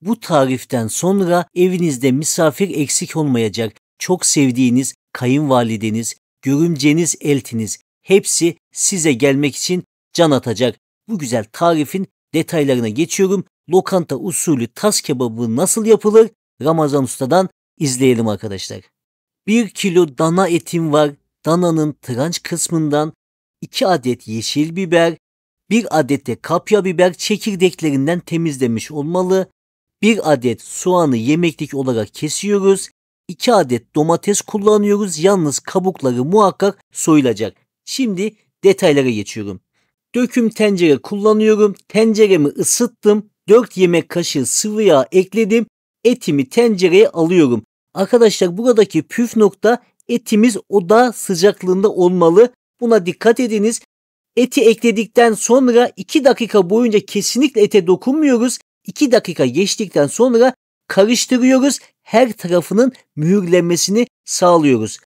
Bu tariften sonra evinizde misafir eksik olmayacak. Çok sevdiğiniz kayınvalideniz, görümceniz, eltiniz hepsi size gelmek için can atacak. Bu güzel tarifin detaylarına geçiyorum. Lokanta usulü tas kebabı nasıl yapılır? Ramazan Usta'dan izleyelim arkadaşlar. 1 kilo dana etim var. Dananın tranç kısmından 2 adet yeşil biber, 1 adet de kapya biber çekirdeklerinden temizlemiş olmalı. 1 adet soğanı yemeklik olarak kesiyoruz. 2 adet domates kullanıyoruz. Yalnız kabukları muhakkak soyulacak. Şimdi detaylara geçiyorum. Döküm tencere kullanıyorum. Tenceremi ısıttım. 4 yemek kaşığı sıvı yağ ekledim. Etimi tencereye alıyorum. Arkadaşlar buradaki püf nokta etimiz oda sıcaklığında olmalı. Buna dikkat ediniz. Eti ekledikten sonra 2 dakika boyunca kesinlikle ete dokunmuyoruz. 2 dakika geçtikten sonra karıştırıyoruz. Her tarafının mühürlenmesini sağlıyoruz.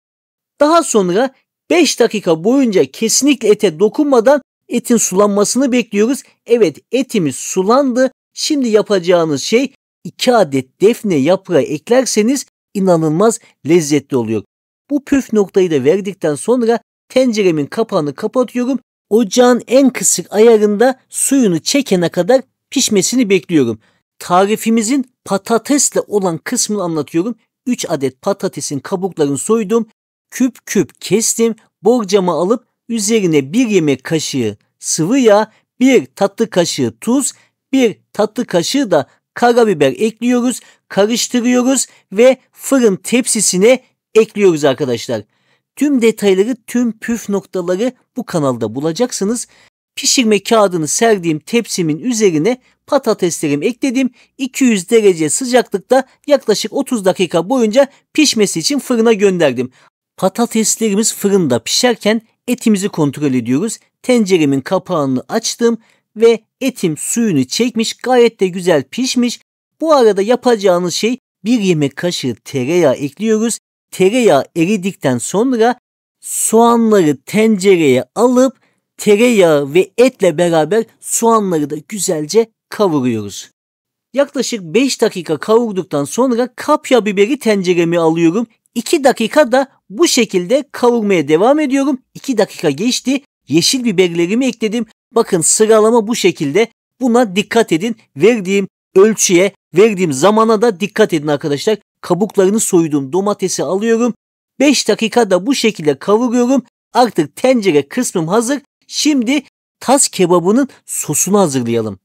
Daha sonra 5 dakika boyunca kesinlikle ete dokunmadan etin sulanmasını bekliyoruz. Evet, etimiz sulandı. Şimdi yapacağınız şey 2 adet defne yaprağı eklerseniz inanılmaz lezzetli oluyor. Bu püf noktayı da verdikten sonra tenceremin kapağını kapatıyorum. Ocağın en kısık ayarında suyunu çekene kadar pişmesini bekliyorum. Tarifimizin patatesle olan kısmını anlatıyorum. 3 adet patatesin kabuklarını soydum. Küp küp kestim. Borcama alıp üzerine 1 yemek kaşığı sıvı yağ, 1 tatlı kaşığı tuz, 1 tatlı kaşığı da karabiber ekliyoruz. Karıştırıyoruz ve fırın tepsisine ekliyoruz arkadaşlar. Tüm detayları, tüm püf noktaları bu kanalda bulacaksınız. Pişirme kağıdını serdiğim tepsimin üzerine patateslerimi ekledim. 200 derece sıcaklıkta yaklaşık 30 dakika boyunca pişmesi için fırına gönderdim. Patateslerimiz fırında pişerken etimizi kontrol ediyoruz. Tenceremin kapağını açtım ve etim suyunu çekmiş, gayet de güzel pişmiş. Bu arada yapacağınız şey 1 yemek kaşığı tereyağı ekliyoruz. Tereyağı eridikten sonra soğanları tencereye alıp tereyağı ve etle beraber soğanları da güzelce kavuruyoruz. Yaklaşık 5 dakika kavurduktan sonra kapya biberi tencereme alıyorum. 2 dakika da bu şekilde kavurmaya devam ediyorum. 2 dakika geçti. Yeşil biberlerimi ekledim. Bakın sıralama bu şekilde. Buna dikkat edin. Verdiğim ölçüye, verdiğim zamana da dikkat edin arkadaşlar. Kabuklarını soyduğum domatesi alıyorum. 5 dakika da bu şekilde kavuruyorum. Artık tencere kısmım hazır. Şimdi tas kebabının sosunu hazırlayalım.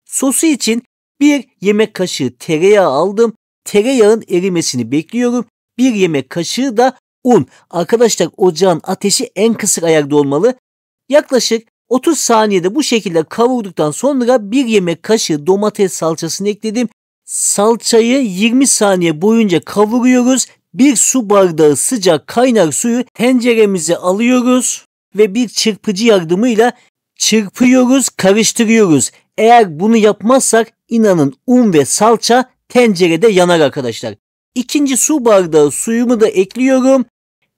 Sosu için 1 yemek kaşığı tereyağı aldım. Tereyağın erimesini bekliyorum. 1 yemek kaşığı da un. Arkadaşlar ocağın ateşi en kısık ayarda olmalı. Yaklaşık 30 saniyede bu şekilde kavurduktan sonra 1 yemek kaşığı domates salçasını ekledim. Salçayı 20 saniye boyunca kavuruyoruz. 1 su bardağı sıcak kaynar suyu tenceremize alıyoruz ve bir çırpıcı yardımıyla çırpıyoruz, karıştırıyoruz. Eğer bunu yapmazsak inanın un ve salça tencerede yanar arkadaşlar. 2. su bardağı suyumu da ekliyorum.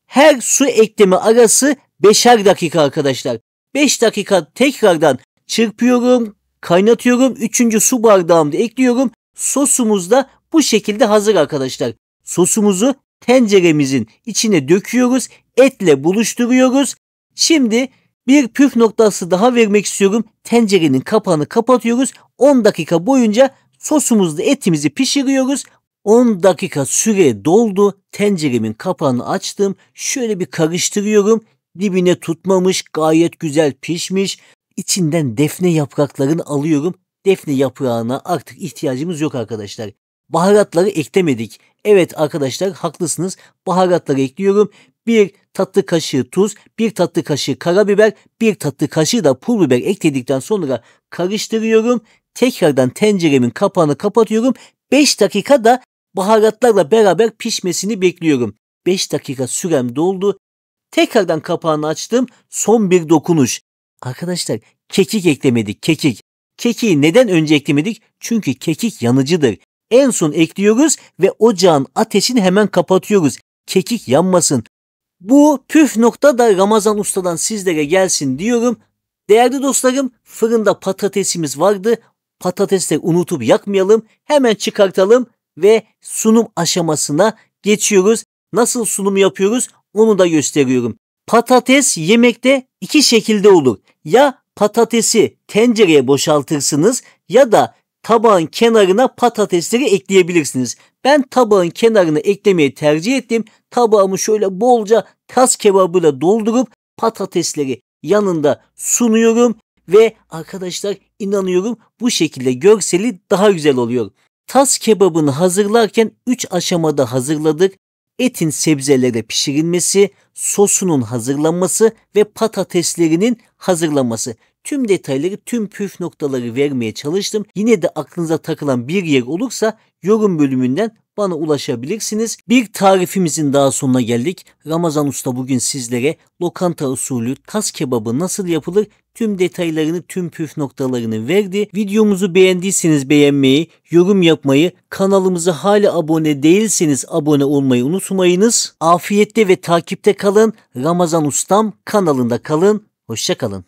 Her su ekleme arası 5'er dakika arkadaşlar. 5 dakika tekrardan çırpıyorum, kaynatıyorum. 3. su bardağımı da ekliyorum. Sosumuz da bu şekilde hazır arkadaşlar. Sosumuzu tenceremizin içine döküyoruz. Etle buluşturuyoruz. Şimdi bir püf noktası daha vermek istiyorum. Tencerenin kapağını kapatıyoruz. 10 dakika boyunca sosumuzla etimizi pişiriyoruz. 10 dakika süre doldu. Tenceremin kapağını açtım. Şöyle bir karıştırıyorum. Dibine tutmamış, gayet güzel pişmiş. İçinden defne yapraklarını alıyorum. Defne yaprağına artık ihtiyacımız yok arkadaşlar. Baharatları eklemedik. Evet arkadaşlar haklısınız. Baharatları ekliyorum. 1 tatlı kaşığı tuz, 1 tatlı kaşığı karabiber, 1 tatlı kaşığı da pul biber ekledikten sonra karıştırıyorum. Tekrardan tenceremin kapağını kapatıyorum. 5 dakika da baharatlarla beraber pişmesini bekliyorum. 5 dakika sürem doldu. Tekrardan kapağını açtım. Son bir dokunuş. Arkadaşlar kekik eklemedik. Kekik. Kekiği neden önce eklemedik? Çünkü kekik yanıcıdır. En son ekliyoruz ve ocağın ateşini hemen kapatıyoruz. Kekik yanmasın. Bu püf nokta da Ramazan Usta'dan sizlere gelsin diyorum. Değerli dostlarım, fırında patatesimiz vardı. patatesleri unutup yakmayalım. Hemen çıkartalım ve sunum aşamasına geçiyoruz. Nasıl sunum yapıyoruz onu da gösteriyorum. Patates yemekte iki şekilde olur. Ya patatesi tencereye boşaltırsınız ya da tabağın kenarına patatesleri ekleyebilirsiniz. Ben tabağın kenarına eklemeyi tercih ettim. Tabağımı şöyle bolca tas kebabıyla doldurup patatesleri yanında sunuyorum ve arkadaşlar inanıyorum bu şekilde görseli daha güzel oluyor. Tas kebabını hazırlarken 3 aşamada hazırladık. Etin sebzelere pişirilmesi, sosunun hazırlanması ve patateslerinin hazırlanması. Tüm detayları, tüm püf noktaları vermeye çalıştım. Yine de aklınıza takılan bir yer olursa yorum bölümünden bana ulaşabilirsiniz. Bir tarifimizin daha sonuna geldik. Ramazan Usta bugün sizlere lokanta usulü tas kebabı nasıl yapılır tüm detaylarını, tüm püf noktalarını verdi. Videomuzu beğendiyseniz beğenmeyi, yorum yapmayı, kanalımıza hala abone değilseniz abone olmayı unutmayınız. Afiyette ve takipte kalın. Ramazan Ustam kanalında kalın. Hoşça kalın.